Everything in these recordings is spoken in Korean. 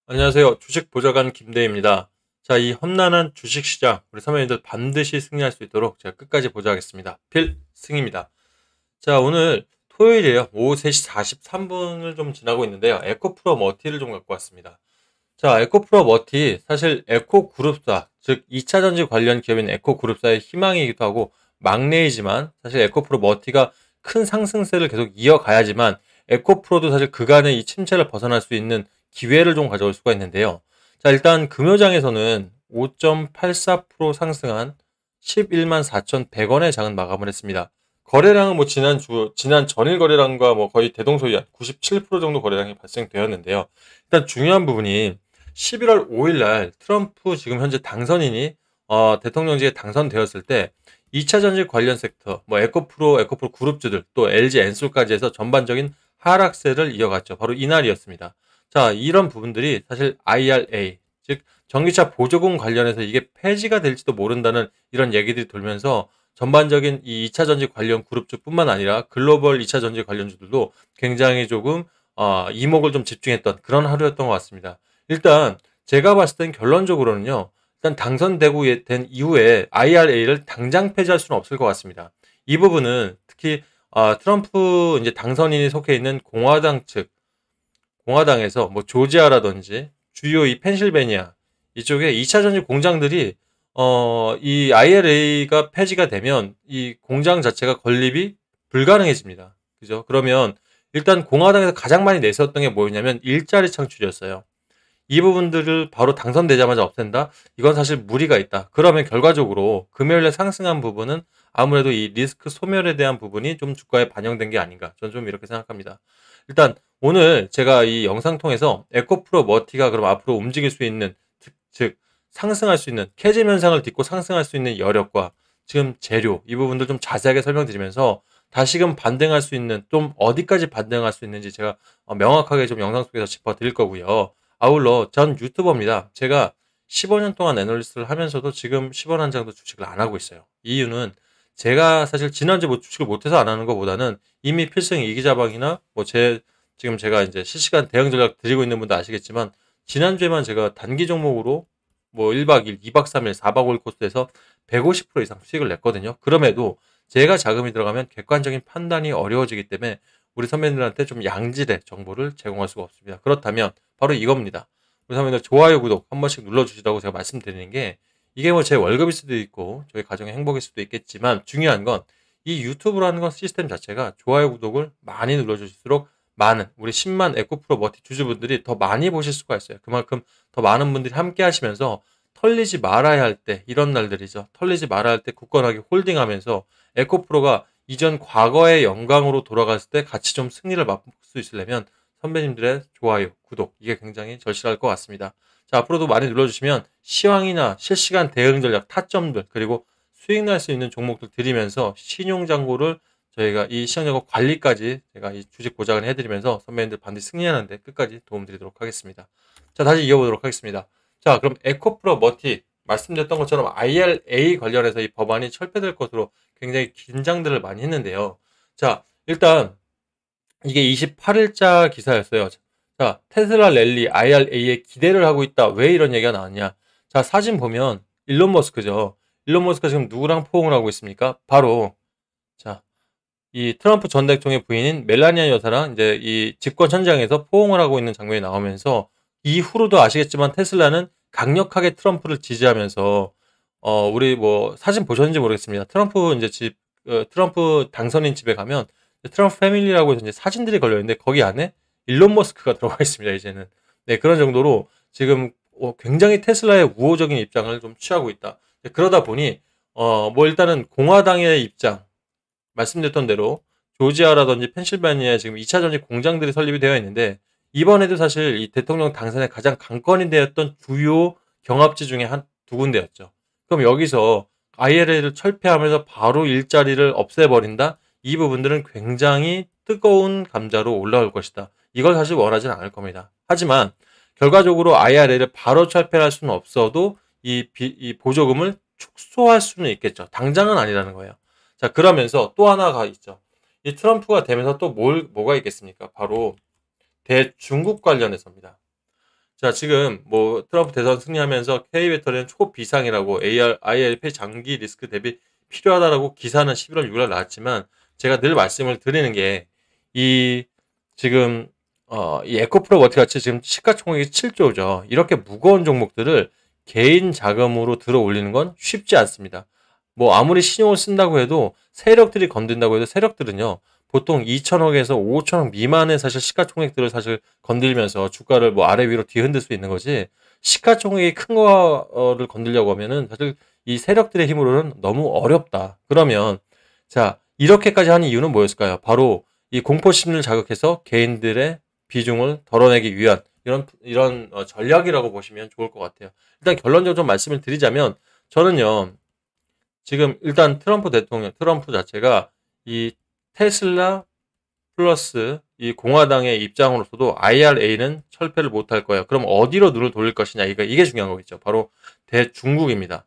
안녕하세요. 주식 보좌관 김대희입니다. 자, 이 험난한 주식시장, 우리 사모님들 반드시 승리할 수 있도록 제가 끝까지 보좌하겠습니다. 필승입니다. 자, 오늘 토요일이에요. 오후 3시 43분을 좀 지나고 있는데요. 에코프로 머티를 좀 갖고 왔습니다. 자, 에코프로 머티, 사실 에코그룹사, 즉 2차 전지 관련 기업인 에코그룹사의 희망이기도 하고 막내이지만 사실 에코프로 머티가 큰 상승세를 계속 이어가야지만 에코프로도 사실 그간의 이 침체를 벗어날 수 있는 기회를 좀 가져올 수가 있는데요. 자, 일단 금요장에서는 5.84% 상승한 11만 4,100원의 장은 마감을 했습니다. 거래량은 뭐 지난 전일 거래량과 뭐 거의 대동소이한 97% 정도 거래량이 발생되었는데요. 일단 중요한 부분이 11월 5일 날 트럼프 지금 현재 당선인이 대통령직에 당선되었을 때 2차 전지 관련 섹터, 뭐 에코프로 그룹주들, 또 LG 엔솔까지 해서 전반적인 하락세를 이어갔죠. 바로 이날이었습니다. 자, 이런 부분들이 사실 IRA, 즉 전기차 보조금 관련해서 이게 폐지가 될지도 모른다는 이런 얘기들이 돌면서 전반적인 이 2차 전지 관련 그룹주뿐만 아니라 글로벌 2차 전지 관련주들도 굉장히 조금 이목을 좀 집중했던 그런 하루였던 것 같습니다. 일단 제가 봤을 땐 결론적으로는요. 일단 당선되고 된 이후에 IRA를 당장 폐지할 수는 없을 것 같습니다. 이 부분은 특히 트럼프 이제 당선인이 속해 있는 공화당 측, 공화당에서 뭐 조지아라든지 주요 이 펜실베니아 이쪽에 2차 전지 공장들이 이 IRA가 폐지가 되면 이 공장 자체가 건립이 불가능해집니다. 그죠? 그러면 일단 공화당에서 가장 많이 내세웠던 게 뭐였냐면 일자리 창출이었어요. 이 부분들을 바로 당선되자마자 없앤다? 이건 사실 무리가 있다. 그러면 결과적으로 금요일에 상승한 부분은 아무래도 이 리스크 소멸에 대한 부분이 좀 주가에 반영된 게 아닌가. 저는 좀 이렇게 생각합니다. 일단 오늘 제가 이 영상 통해서 에코프로 머티가 그럼 앞으로 움직일 수 있는 즉 상승할 수 있는 캐즘 현상을 딛고 상승할 수 있는 여력과 지금 재료 이 부분들 좀 자세하게 설명드리면서 다시금 반등할 수 있는 좀 어디까지 반등할 수 있는지 제가 명확하게 좀 영상 속에서 짚어드릴 거고요. 아울러 전 유튜버입니다. 제가 15년 동안 애널리스트를 하면서도 지금 10원 한 장도 주식을 안 하고 있어요. 이유는 제가 사실 지난주에 뭐 주식을 못해서 안 하는 것보다는 이미 필승 이기자방이나 뭐 지금 제가 이제 실시간 대응 전략 드리고 있는 분도 아시겠지만 지난주에만 제가 단기 종목으로 뭐 1박 2일, 2박 3일, 4박 5일 코스에서 150% 이상 수익을 냈거든요. 그럼에도 제가 자금이 들어가면 객관적인 판단이 어려워지기 때문에 우리 선배님들한테 좀 양질의 정보를 제공할 수가 없습니다. 그렇다면 바로 이겁니다. 우리 선배님들 좋아요, 구독 한 번씩 눌러주시라고 제가 말씀드리는 게 이게 뭐 제 월급일 수도 있고 저희 가정의 행복일 수도 있겠지만 중요한 건 이 유튜브라는 건 시스템 자체가 좋아요, 구독을 많이 눌러주실수록 많은 우리 10만 에코프로 머티 주주분들이 더 많이 보실 수가 있어요. 그만큼 더 많은 분들이 함께 하시면서 털리지 말아야 할 때 이런 날들이죠. 털리지 말아야 할 때 굳건하게 홀딩하면서 에코프로가 이전 과거의 영광으로 돌아갔을 때 같이 좀 승리를 맛볼 수 있으려면 선배님들의 좋아요, 구독 이게 굉장히 절실할 것 같습니다. 자, 앞으로도 많이 눌러주시면 시황이나 실시간 대응 전략, 타점들 그리고 수익 날 수 있는 종목들 드리면서 신용장고를 저희가 이 시장장고 관리까지 제가 이 주식 보장을 해드리면서 선배님들 반드시 승리하는데 끝까지 도움드리도록 하겠습니다. 자, 다시 이어보도록 하겠습니다. 자, 그럼 에코프로 머티 말씀드렸던 것처럼 IRA 관련해서 이 법안이 철폐될 것으로 굉장히 긴장들을 많이 했는데요. 자, 일단 이게 28일자 기사였어요. 자, 테슬라 랠리 IRA에 기대를 하고 있다. 왜 이런 얘기가 나왔냐? 자, 사진 보면 일론 머스크죠. 일론 머스크가 지금 누구랑 포옹을 하고 있습니까? 바로 자, 이 트럼프 전 대통령의 부인인 멜라니아 여사랑 이제 이 집권 현장에서 포옹을 하고 있는 장면이 나오면서 이후로도 아시겠지만 테슬라는 강력하게 트럼프를 지지하면서 우리 뭐 사진 보셨는지 모르겠습니다. 트럼프 이제 트럼프 당선인 집에 가면 트럼프 패밀리라고 해서 이제 사진들이 걸려 있는데 거기 안에 일론 머스크가 들어가 있습니다. 이제는 네 그런 정도로 지금 굉장히 테슬라의 우호적인 입장을 좀 취하고 있다. 그러다 보니 뭐 일단은 공화당의 입장 말씀드렸던 대로 조지아라든지 펜실베니아에 지금 2차 전지 공장들이 설립이 되어 있는데 이번에도 사실 이 대통령 당선에 가장 관건이 되었던 주요 경합지 중에 한 두 군데였죠. 그럼 여기서 IRA를 철폐하면서 바로 일자리를 없애버린다? 이 부분들은 굉장히 뜨거운 감자로 올라올 것이다. 이걸 사실 원하지는 않을 겁니다. 하지만 결과적으로 IRA를 바로 철폐할 수는 없어도 이 보조금을 축소할 수는 있겠죠. 당장은 아니라는 거예요. 자, 그러면서 또 하나가 있죠. 이 트럼프가 되면서 또 뭐가 있겠습니까? 바로 대중국 관련해서입니다. 자, 지금 뭐 트럼프 대선 승리하면서 K배터리는 초비상이라고 IRP 장기 리스크 대비 필요하다라고 기사는 11월 6일 날 나왔지만 제가 늘 말씀을 드리는 게 이 지금 이 에코프로 워티 같이 지금 시가총액이 7조죠. 이렇게 무거운 종목들을 개인 자금으로 들어 올리는 건 쉽지 않습니다. 뭐 아무리 신용을 쓴다고 해도 세력들이 건든다고 해도 세력들은요. 보통 2천억에서 5천억 미만의 사실 시가총액들을 사실 건들면서 주가를 뭐 아래 위로 뒤흔들 수 있는 거지 시가총액이 큰 거를 건들려고 하면은 사실 이 세력들의 힘으로는 너무 어렵다. 그러면 자 이렇게까지 하는 이유는 뭐였을까요? 바로 이 공포심리를 자극해서 개인들의 비중을 덜어내기 위한 이런 전략이라고 보시면 좋을 것 같아요. 일단 결론적으로 좀 말씀을 드리자면 저는요 지금 일단 트럼프 자체가 이 테슬라 플러스 이 공화당의 입장으로서도 IRA는 철폐를 못할 거예요. 그럼 어디로 눈을 돌릴 것이냐 이게 중요한 거겠죠. 바로 대중국입니다.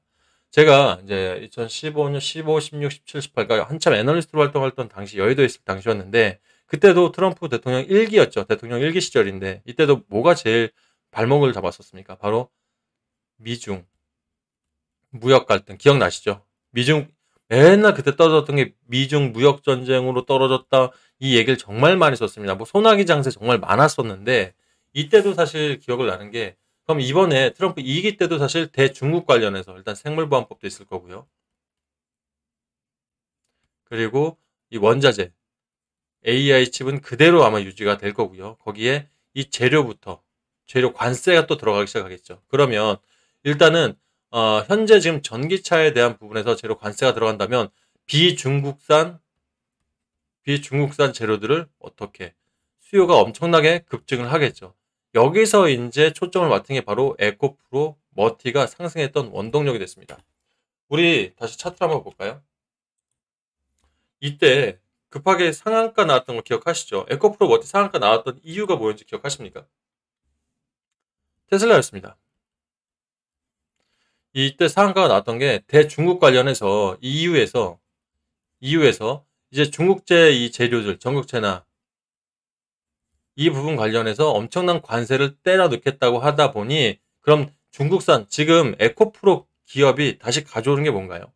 제가 이제 2015년 15, 16, 17, 18가 한참 애널리스트로 활동했던 당시 여의도에 있을 당시였는데 그때도 트럼프 대통령 1기였죠. 대통령 1기 시절인데 이때도 뭐가 제일 발목을 잡았었습니까? 바로 미중 무역 갈등 기억나시죠? 미중 맨날 그때 떨어졌던 게 미중 무역 전쟁으로 떨어졌다 이 얘기를 정말 많이 썼습니다. 뭐 소나기 장세 정말 많았었는데 이때도 사실 기억을 나는 게 그럼 이번에 트럼프 2기 때도 사실 대중국 관련해서 일단 생물보안법도 있을 거고요. 그리고 이 원자재 AI 칩은 그대로 아마 유지가 될 거고요. 거기에 이 재료부터 재료 관세가 또 들어가기 시작하겠죠. 그러면 일단은 현재 지금 전기차에 대한 부분에서 재료 관세가 들어간다면 비중국산 재료들을 어떻게 수요가 엄청나게 급증을 하겠죠. 여기서 이제 초점을 맞춘 게 바로 에코프로 머티가 상승했던 원동력이 됐습니다. 우리 다시 차트 한번 볼까요? 이때 급하게 상한가 나왔던 거 기억하시죠? 에코프로 머티 상한가 나왔던 이유가 뭐였는지 기억하십니까? 테슬라였습니다. 이때 상한가가 나왔던 게 대중국 관련해서 EU에서 이제 중국제 이 재료들 전국체나 이 부분 관련해서 엄청난 관세를 때려 넣겠다고 하다 보니 그럼 중국산 지금 에코프로 기업이 다시 가져오는 게 뭔가요?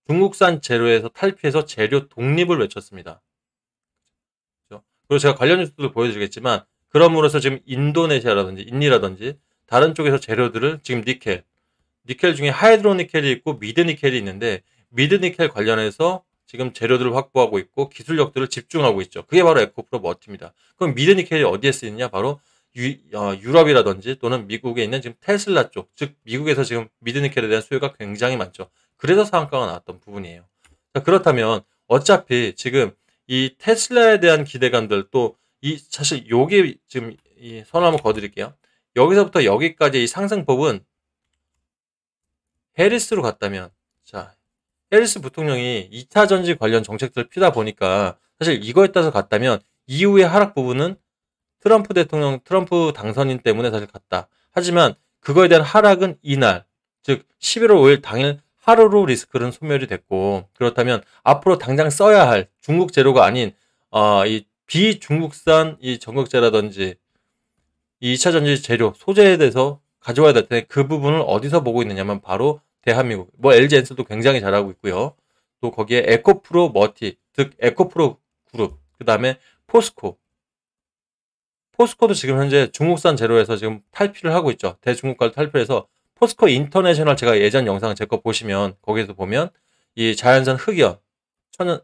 중국산 재료에서 탈피해서 재료 독립을 외쳤습니다. 그렇죠? 그리고 제가 관련 뉴스도 보여드리겠지만 그럼으로써 지금 인도네시아라든지 인니라든지 다른 쪽에서 재료들을 지금 니켈 중에 하이드로니켈이 있고 미드니켈이 있는데 미드니켈 관련해서 지금 재료들을 확보하고 있고 기술력들을 집중하고 있죠. 그게 바로 에코프로 머티입니다. 그럼 미드니켈이 어디에 쓰이느냐? 바로 유럽이라든지 또는 미국에 있는 지금 테슬라 쪽, 즉 미국에서 지금 미드니켈에 대한 수요가 굉장히 많죠. 그래서 상한가가 나왔던 부분이에요. 자, 그렇다면 어차피 지금 이 테슬라에 대한 기대감들 또 이 사실 요게 지금 이 선 한번 그어드릴게요. 여기서부터 여기까지 이 상승폭은 해리스로 갔다면 자 해리스 부통령이 2차 전지 관련 정책들을 피다 보니까 사실 이거에 따라서 갔다면 이후의 하락 부분은 트럼프 당선인 때문에 사실 갔다. 하지만 그거에 대한 하락은 이날 즉 11월 5일 당일 하루로 리스크는 소멸이 됐고 그렇다면 앞으로 당장 써야 할 중국 재료가 아닌 이 비중국산 이 전극제라든지 이 2차 전지 재료 소재에 대해서 가져와야 될 텐데 그 부분을 어디서 보고 있느냐면 바로 대한민국 뭐 LG엔솔도 굉장히 잘하고 있고요. 또 거기에 에코프로 머티 즉 에코프로 그룹 그 다음에 포스코도 지금 현재 중국산 재료에서 지금 탈피를 하고 있죠. 대중국가를 탈피해서 포스코 인터내셔널 제가 예전 영상 제 거 보시면 거기에서 보면 이 자연산 흑연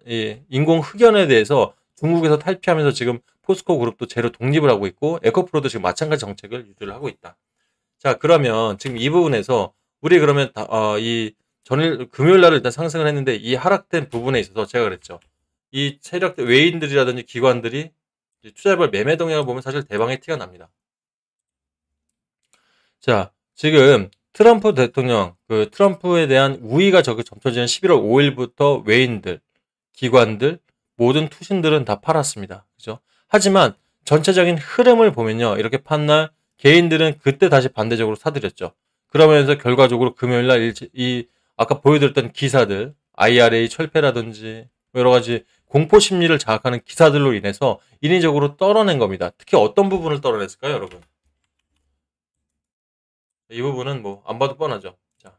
이 인공 흑연에 대해서 중국에서 탈피하면서 지금 포스코 그룹도 재료 독립을 하고 있고 에코프로도 지금 마찬가지 정책을 유지를 하고 있다. 자 그러면 지금 이 부분에서 우리 그러면 이 전일 금요일 날을 일단 상승을 했는데 이 하락된 부분에 있어서 제가 그랬죠. 이 세력 외인들이라든지 기관들이 투자별 매매 동향을 보면 사실 대방의 티가 납니다. 자 지금 트럼프 대통령 그 트럼프에 대한 우위가 점쳐지는 11월 5일부터 외인들 기관들 모든 투신들은 다 팔았습니다. 그죠? 하지만 전체적인 흐름을 보면요. 이렇게 판 날 개인들은 그때 다시 반대적으로 사들였죠. 그러면서 결과적으로 금요일 날 이 아까 보여드렸던 기사들 IRA 철폐라든지 여러 가지 공포 심리를 자극하는 기사들로 인해서 인위적으로 떨어낸 겁니다. 특히 어떤 부분을 떨어냈을까요, 여러분? 이 부분은 뭐 안 봐도 뻔하죠. 자,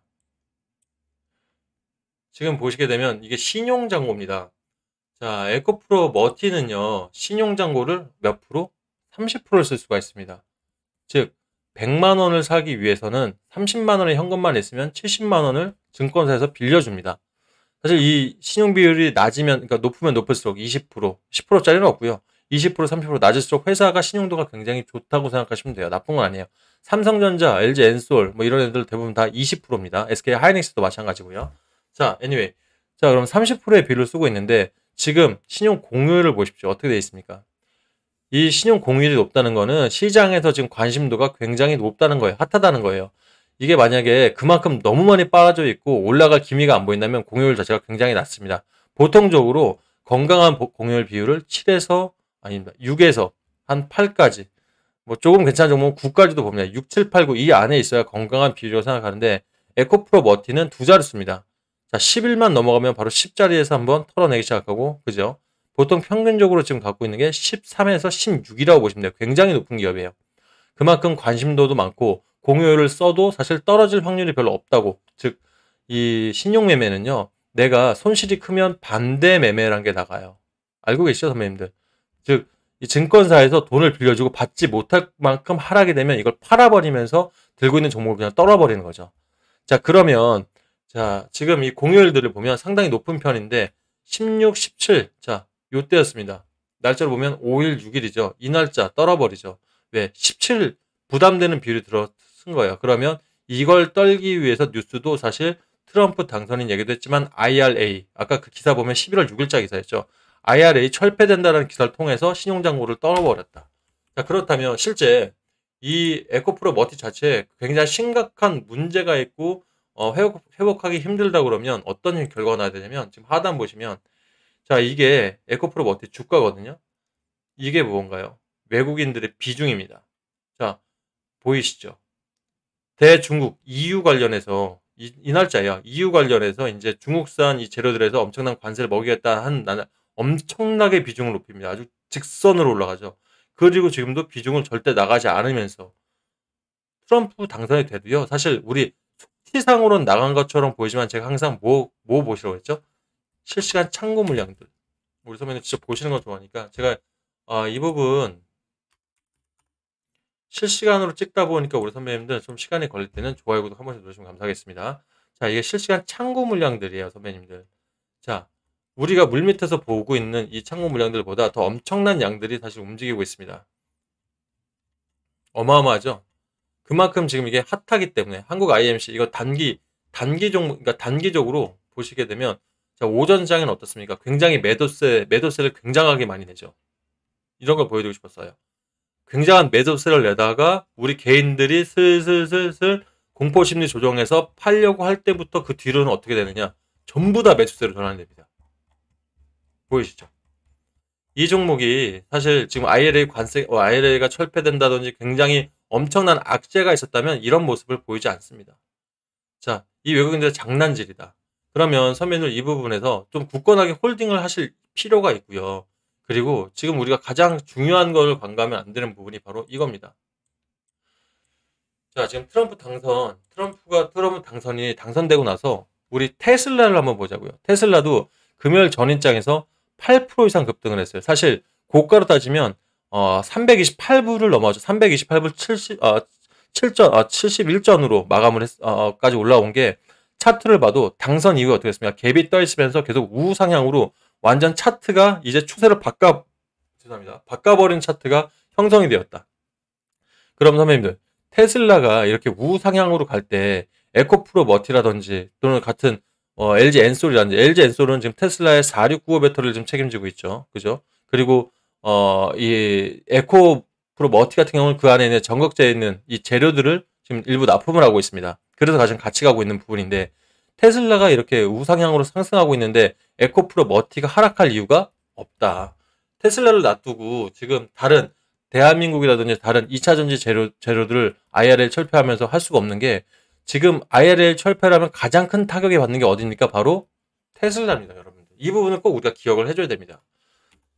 지금 보시게 되면 이게 신용잔고입니다. 자, 에코프로 머티는요, 신용잔고를 몇 프로? 30%를 쓸 수가 있습니다. 즉, 100만 원을 사기 위해서는 30만 원의 현금만 있으면 70만 원을 증권사에서 빌려줍니다. 사실 이 신용 비율이 낮으면, 그러니까 높으면 높을수록 20%, 10%짜리는 없고요. 20%, 30% 낮을수록 회사가 신용도가 굉장히 좋다고 생각하시면 돼요. 나쁜 건 아니에요. 삼성전자, LG 엔솔 뭐 이런 애들 대부분 다 20%입니다. SK 하이닉스도 마찬가지고요. 자, anyway. 자, 그럼 30%의 비율을 쓰고 있는데 지금 신용 공유율을 보십시오. 어떻게 되어 있습니까? 이 신용 공유율이 높다는 거는 시장에서 지금 관심도가 굉장히 높다는 거예요. 핫하다는 거예요. 이게 만약에 그만큼 너무 많이 빠져 있고 올라갈 기미가 안 보인다면 공유율 자체가 굉장히 낮습니다. 보통적으로 건강한 공유율 비율을 7에서 아닙니다. 6에서 한 8까지 뭐 조금 괜찮은 종목은 9까지도 봅니다. 6, 7, 8, 9 이 안에 있어야 건강한 비율이라고 생각하는데 에코프로 머티는 두 자릿수입니다. 자, 11만 넘어가면 바로 10자리에서 한번 털어내기 시작하고 그죠? 보통 평균적으로 지금 갖고 있는 게 13에서 16이라고 보시면 돼요. 굉장히 높은 기업이에요. 그만큼 관심도도 많고 공유율을 써도 사실 떨어질 확률이 별로 없다고. 즉, 이 신용매매는요. 내가 손실이 크면 반대 매매라는 게 나가요. 알고 계시죠, 선배님들? 즉, 이 증권사에서 돈을 빌려주고 받지 못할 만큼 하락이 되면 이걸 팔아버리면서 들고 있는 종목을 그냥 떨어버리는 거죠. 자, 그러면 자, 지금 이 공휴일들을 보면 상당히 높은 편인데 16, 17, 자, 요때였습니다. 날짜를 보면 5일, 6일이죠. 이 날짜 떨어버리죠. 왜? 17 부담되는 비율이 들어선 거예요. 그러면 이걸 떨기 위해서 뉴스도 사실 트럼프 당선인 얘기도 했지만 IRA, 아까 그 기사 보면 11월 6일자 기사였죠. IRA 철폐된다는 기사를 통해서 신용잔고를 떨어버렸다. 자, 그렇다면 실제 이 에코프로 머티 자체에 굉장히 심각한 문제가 있고 회복하기 힘들다 그러면 어떤 결과가 나야 되냐면 지금 하단 보시면 자, 이게 에코프로 머티 주가거든요. 이게 뭔가요? 외국인들의 비중입니다. 자, 보이시죠? 대중국 EU 관련해서 이 날짜야. EU 관련해서 이제 중국산 이 재료들에서 엄청난 관세를 먹이겠다 한 엄청나게 비중을 높입니다. 아주 직선으로 올라가죠. 그리고 지금도 비중을 절대 나가지 않으면서 트럼프 당선이 돼도요. 사실 우리 수치상으로는 나간 것처럼 보이지만 제가 항상 뭐 보시라고 했죠? 실시간 참고 물량들. 우리 선배님 진짜 보시는 거 좋아하니까 제가 이 부분 실시간으로 찍다 보니까 우리 선배님들 좀 시간이 걸릴 때는 좋아요, 구독 한 번씩 누르시면 감사하겠습니다. 자, 이게 실시간 참고 물량들이에요, 선배님들. 자, 우리가 물밑에서 보고 있는 이 참고 물량들보다 더 엄청난 양들이 사실 움직이고 있습니다. 어마어마하죠? 그만큼 지금 이게 핫하기 때문에 한국 IMC 이거 단기 종목, 그러니까 단기적으로 보시게 되면 자, 오전 시장은 어떻습니까? 굉장히 매도세를 굉장하게 많이 내죠. 이런 걸 보여드리고 싶었어요. 굉장한 매도세를 내다가 우리 개인들이 슬슬슬슬 공포심리 조정해서 팔려고 할 때부터 그 뒤로는 어떻게 되느냐? 전부 다 매수세로 전환됩니다. 보이시죠? 이 종목이 사실 지금 IRA가 철폐된다든지 굉장히 엄청난 악재가 있었다면 이런 모습을 보이지 않습니다. 자, 이 외국인들의 장난질이다. 그러면 선배님들 이 부분에서 좀 굳건하게 홀딩을 하실 필요가 있고요. 그리고 지금 우리가 가장 중요한 걸 관가하면 안 되는 부분이 바로 이겁니다. 자, 지금 트럼프 당선이 당선되고 나서 우리 테슬라를 한번 보자고요. 테슬라도 금요일 전일장에서 8% 이상 급등을 했어요. 사실 고가로 따지면 328불을 넘어가죠. 328불 71전으로 까지 올라온 게 차트를 봐도 당선 이후에 어떻게 됐습니까? 갭이 떠 있으면서 계속 우상향으로 완전 차트가 이제 추세를 바꿔버린 차트가 형성이 되었다. 그럼 선배님들, 테슬라가 이렇게 우상향으로 갈 때 에코프로 머티라든지 또는 같은 LG 엔솔이라든지 LG 엔솔은 지금 테슬라의 4695 배터리를 지금 책임지고 있죠. 그죠? 그리고 이 에코프로 머티 같은 경우는 그 안에 있는 전극제에 있는 이 재료들을 지금 일부 납품을 하고 있습니다. 그래서 가장 같이 가고 있는 부분인데 테슬라가 이렇게 우상향으로 상승하고 있는데 에코프로 머티가 하락할 이유가 없다. 테슬라를 놔두고 지금 다른 대한민국이라든지 다른 2차 전지 재료들을 IRA 철폐하면서 할 수가 없는 게 지금 IRA 철폐라면 가장 큰 타격이 받는 게 어디입니까? 바로 테슬라입니다, 여러분들. 이 부분을 꼭 우리가 기억을 해줘야 됩니다.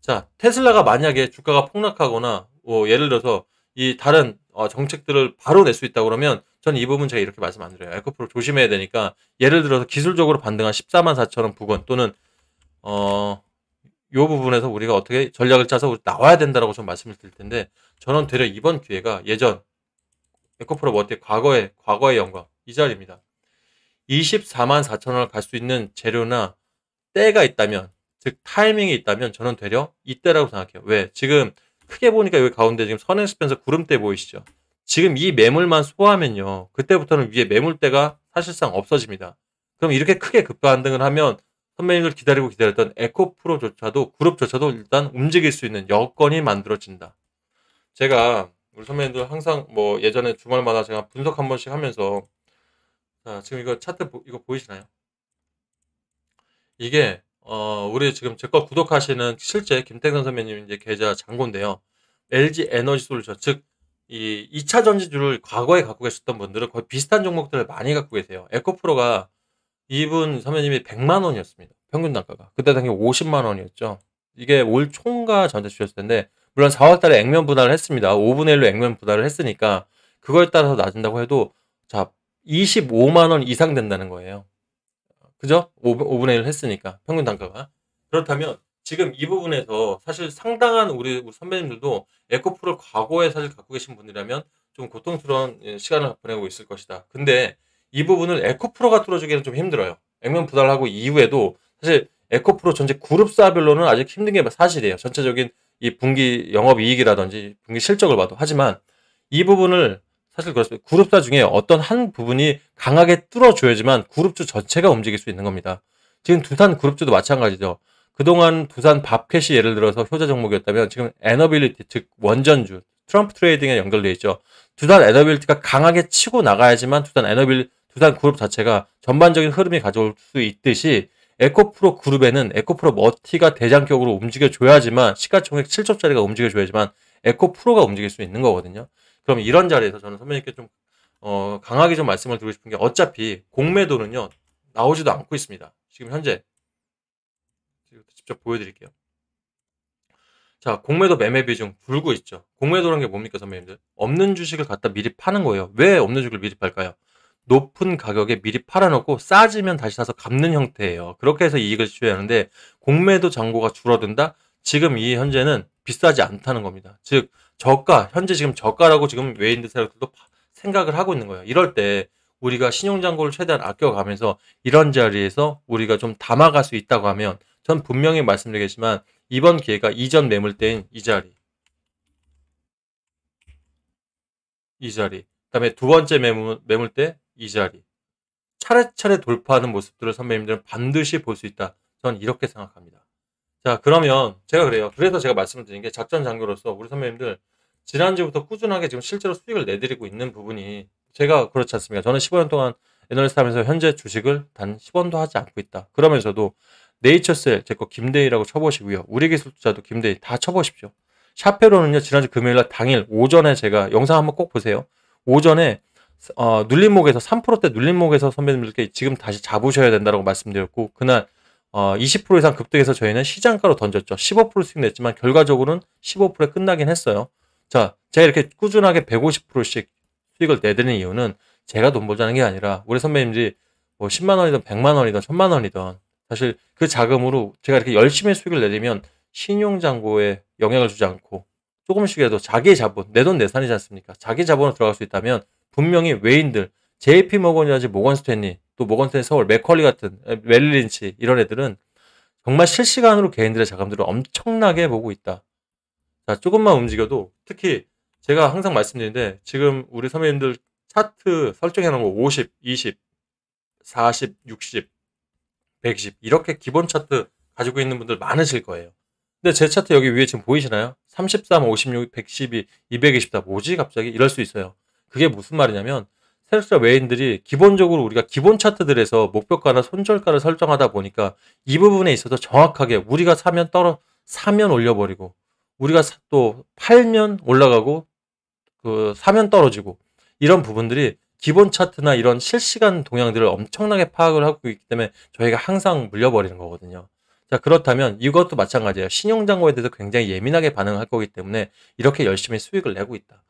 자, 테슬라가 만약에 주가가 폭락하거나 예를 들어서 이 다른 정책들을 바로 낼 수 있다 그러면 전 이 부분 제가 이렇게 말씀 안 드려요. 에코프로 조심해야 되니까 예를 들어서 기술적으로 반등한 144,000원 부근 또는 요 부분에서 우리가 어떻게 전략을 짜서 나와야 된다라고 좀 말씀을 드릴 텐데 저는 되려 이번 기회가 예전 에코프로 뭐 어때 과거의 영광 이 자리입니다. 244,000원을 갈 수 있는 재료나 때가 있다면 즉 타이밍이 있다면 저는 되려 이때라고 생각해요. 왜? 지금 크게 보니까 여기 가운데 지금 선행스펜서 구름대 보이시죠? 지금 이 매물만 소화하면요. 그때부터는 위에 매물대가 사실상 없어집니다. 그럼 이렇게 크게 급반등을 하면 선배님들 기다리고 기다렸던 에코프로조차도 그룹조차도 일단 움직일 수 있는 여건이 만들어진다. 제가 우리 선배님들 항상 뭐 예전에 주말마다 제가 분석 한 번씩 하면서 자, 지금 이거 차트 이거 보이시나요? 이게 우리 지금 제 거 구독하시는 실제 김태선 선배님 이제 계좌 잔고인데요. LG 에너지 솔루션 즉 이 2차 전지주를 과거에 갖고 계셨던 분들은 거의 비슷한 종목들을 많이 갖고 계세요. 에코프로가 이분 선배님이 100만 원이었습니다. 평균 단가가. 그때 당시 50만 원이었죠. 이게 올 총과 전체 주셨을 텐데 물론 4월 달에 액면 분할을 했습니다. 5분의 1로 액면 분할을 했으니까 그거에 따라서 낮은다고 해도 자 25만 원 이상 된다는 거예요. 그죠? 5분의 1 했으니까 평균 단가가. 그렇다면 지금 이 부분에서 사실 상당한 우리 선배님들도 에코프로를 과거에 사실 갖고 계신 분이라면 좀 고통스러운 시간을 보내고 있을 것이다. 근데 이 부분을 에코프로가 뚫어주기는 좀 힘들어요. 액면 분할하고 이후에도 사실 에코프로 전체 그룹사별로는 아직 힘든 게 사실이에요. 전체적인 이 분기 영업이익이라든지 분기 실적을 봐도. 하지만 이 부분을 사실 그렇습니다. 그룹사 중에 어떤 한 부분이 강하게 뚫어줘야지만 그룹주 전체가 움직일 수 있는 겁니다. 지금 두산 그룹주도 마찬가지죠. 그동안 두산 밥캣이 예를 들어서 효자 종목이었다면 지금 에너빌리티 즉 원전주 트럼프 트레이딩에 연결되어 있죠. 두산 에너빌리티가 강하게 치고 나가야지만 두산 그룹 자체가 전반적인 흐름이 가져올 수 있듯이 에코프로 그룹에는 에코프로 머티가 대장격으로 움직여줘야지만 시가총액 7조짜리가 움직여줘야지만 에코프로가 움직일 수 있는 거거든요. 그럼 이런 자리에서 저는 선배님께 좀 강하게 좀 말씀을 드리고 싶은 게 어차피 공매도는요 나오지도 않고 있습니다. 지금 현재 직접 보여드릴게요. 자, 공매도 매매 비중 줄고 있죠. 공매도라는 게 뭡니까 선배님들? 없는 주식을 갖다 미리 파는 거예요. 왜 없는 주식을 미리 팔까요? 높은 가격에 미리 팔아놓고 싸지면 다시 사서 갚는 형태예요. 그렇게 해서 이익을 취해야 하는데 공매도 잔고가 줄어든다? 지금 이 현재는 비싸지 않다는 겁니다. 즉 저가, 현재 지금 저가라고 지금 외인들 세력들도 생각을 하고 있는 거예요. 이럴 때 우리가 신용잔고를 최대한 아껴가면서 이런 자리에서 우리가 좀 담아갈 수 있다고 하면 전 분명히 말씀드리겠지만 이번 기회가 이전 매물대인 이 자리, 그다음에 두 번째 매물대 이 자리, 차례차례 돌파하는 모습들을 선배님들은 반드시 볼 수 있다. 저는 이렇게 생각합니다. 자, 그러면 제가 그래요. 그래서 제가 말씀을 드린 게 작전 장교로서 우리 선배님들 지난주부터 꾸준하게 지금 실제로 수익을 내드리고 있는 부분이 제가 그렇지 않습니까? 저는 15년 동안 애널리스트 하면서 현재 주식을 단 10원도 하지 않고 있다. 그러면서도 네이처셀 제 거 김대희라고 쳐보시고요. 우리기술투자도 김대희 다 쳐보십시오. 샤페로는요. 지난주 금요일날 당일 오전에 제가 영상 한번 꼭 보세요. 오전에 눌림목에서 3%대 눌림목에서 선배님들께 지금 다시 잡으셔야 된다고 말씀드렸고 그날 20% 이상 급등해서 저희는 시장가로 던졌죠. 15% 수익 냈지만 결과적으로는 15%에 끝나긴 했어요. 자, 제가 이렇게 꾸준하게 150%씩 수익을 내드리는 이유는 제가 돈 벌자는 게 아니라 우리 선배님들이 뭐 10만 원이든 100만 원이든 1000만 원이든 사실 그 자금으로 제가 이렇게 열심히 수익을 내리면 신용잔고에 영향을 주지 않고 조금씩이라도 자기의 자본, 내 돈 내산이지 않습니까? 자기 자본으로 들어갈 수 있다면 분명히 외인들, JP모건이라든지 모건스탠리, 또 모건스탠리 서울, 맥컬리 같은 멜리린치 이런 애들은 정말 실시간으로 개인들의 자금들을 엄청나게 보고 있다. 자, 조금만 움직여도 특히 제가 항상 말씀드리는데 지금 우리 선배님들 차트 설정해 놓은 거 50, 20, 40, 60, 110 이렇게 기본 차트 가지고 있는 분들 많으실 거예요. 근데 제 차트 여기 위에 지금 보이시나요? 33, 56, 112, 224 뭐지 갑자기 이럴 수 있어요. 그게 무슨 말이냐면 세력자 외인들이 기본적으로 우리가 기본 차트들에서 목표가나 손절가를 설정하다 보니까 이 부분에 있어서 정확하게 우리가 사면 올려버리고 우리가 또 팔면 올라가고 사면 떨어지고 이런 부분들이 기본 차트나 이런 실시간 동향들을 엄청나게 파악을 하고 있기 때문에 저희가 항상 물려버리는 거거든요. 자, 그렇다면 이것도 마찬가지예요. 신용잔고에 대해서 굉장히 예민하게 반응할 거기 때문에 이렇게 열심히 수익을 내고 있다.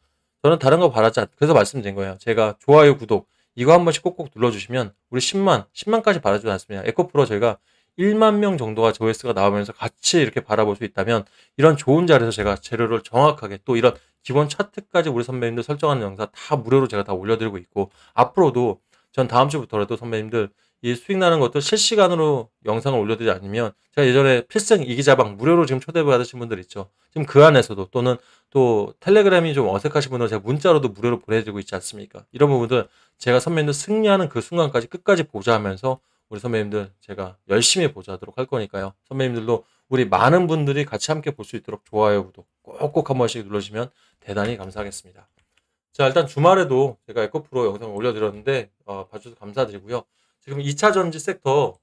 저는 다른 거 바라지 않고 그래서 말씀드린 거예요. 제가 좋아요, 구독 이거 한 번씩 꼭꼭 눌러주시면 우리 10만까지 바라지 않습니다. 에코프로 저희가 1만 명 정도가 조회수가 나오면서 같이 이렇게 바라볼 수 있다면 이런 좋은 자리에서 제가 재료를 정확하게 또 이런 기본 차트까지 우리 선배님들 설정하는 영상 다 무료로 제가 다 올려드리고 있고 앞으로도 전 다음 주부터라도 선배님들 이 수익 나는 것도 실시간으로 영상을 올려드리지 않으면 제가 예전에 필승 이기자방 무료로 지금 초대받으신 분들 있죠. 지금 그 안에서도 또는 또 텔레그램이 좀 어색하신 분들은 제가 문자로도 무료로 보내드리고 있지 않습니까? 이런 부분들 제가 선배님들 승리하는 그 순간까지 끝까지 보좌하면서 우리 선배님들 제가 열심히 보좌하도록 할 거니까요. 선배님들도 우리 많은 분들이 같이 함께 볼 수 있도록 좋아요, 구독 꼭꼭 한 번씩 눌러주시면 대단히 감사하겠습니다. 자, 일단 주말에도 제가 에코프로 영상을 올려드렸는데 봐주셔서 감사드리고요. 지금 2차 전지 섹터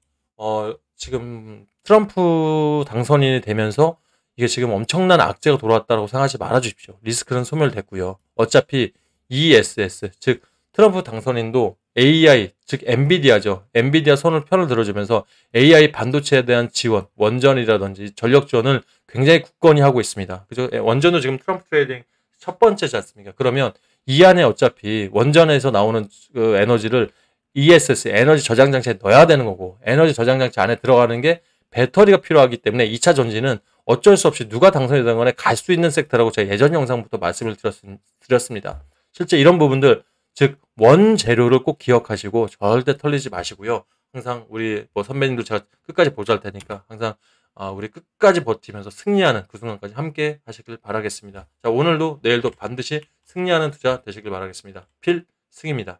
지금 트럼프 당선인이 되면서 이게 지금 엄청난 악재가 돌아왔다고 생각하지 말아 주십시오. 리스크는 소멸됐고요. 어차피 ESS 즉 트럼프 당선인도 AI 즉 엔비디아죠. 엔비디아 편을 들어주면서 AI 반도체에 대한 지원, 원전이라든지 전력 지원을 굉장히 굳건히 하고 있습니다. 그죠? 원전도 지금 트럼프 트레이딩 첫 번째지 않습니까? 그러면 이 안에 어차피 원전에서 나오는 그 에너지를 ESS 에너지 저장 장치에 넣어야 되는 거고 에너지 저장 장치 안에 들어가는 게 배터리가 필요하기 때문에 2차 전지는 어쩔 수 없이 누가 당선이 되는 간에 갈 수 있는 섹터라고 제가 예전 영상부터 말씀을 드렸습니다. 실제 이런 부분들 즉 원재료를 꼭 기억하시고 절대 털리지 마시고요. 항상 우리 뭐 선배님도 제가 끝까지 보조할 테니까 항상 우리 끝까지 버티면서 승리하는 그 순간까지 함께 하시길 바라겠습니다. 자, 오늘도 내일도 반드시 승리하는 투자 되시길 바라겠습니다. 필승입니다.